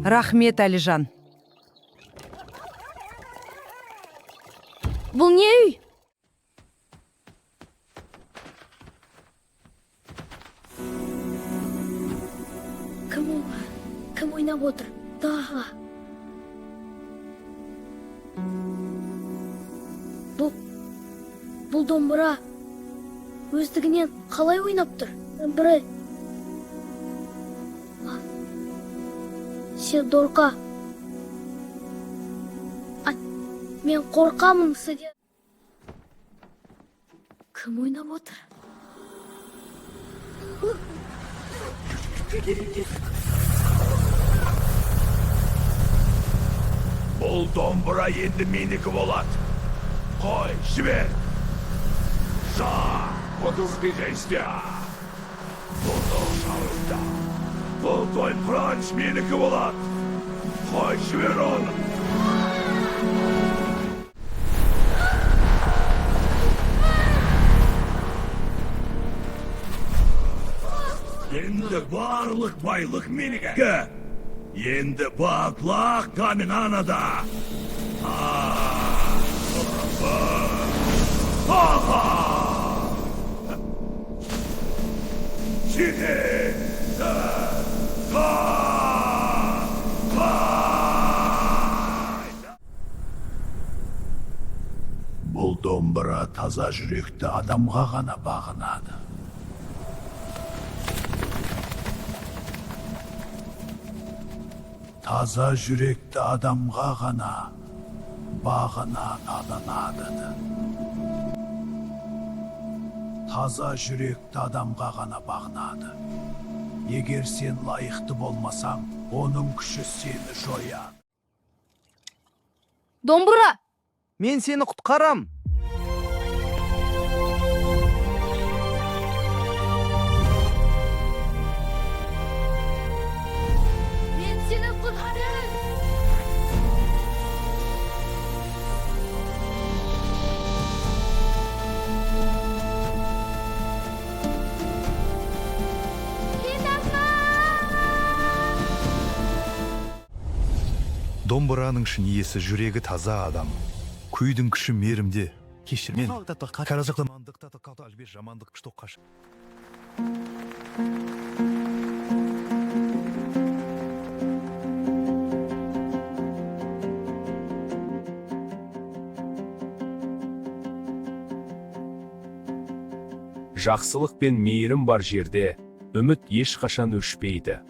Рахмет, Әлижан. Бұл не үй? Кім ойнап отыр? Тағы. Бұл домбыра өздігінен қалай ойнап тұр? Бірі. Сен дорқа. Мен қорқамын сізден. Кім ойнап отыр? Бұл домбыра енді менікі болады. Қой, жібер. Подушки жестя. Бұл шарында. Бұл той пранч менікі болады. Қой, жібер оны. Енді барлық байлық менікі. Енді бақлақ камен анада. Бұл домбыра таза жүректі адамға ғана бағынады. Таза жүректі адамға ғана бағынады. Таза жүректі адамға ғана бағынады. Егер сен лайықты болмасаң, оның күші сені жояды. Домбыра! Мен сені құтқарам. Мен сені құтқарам! Домбыраның шын иесі жүрегі таза адам. Күйдің күші мерімде. Кешір мен. Каражықта мандықта қалды әлбе жамандық күшті қаш. Жақсылық пен мейірім бар жерде үміт ешқашан өшпейді.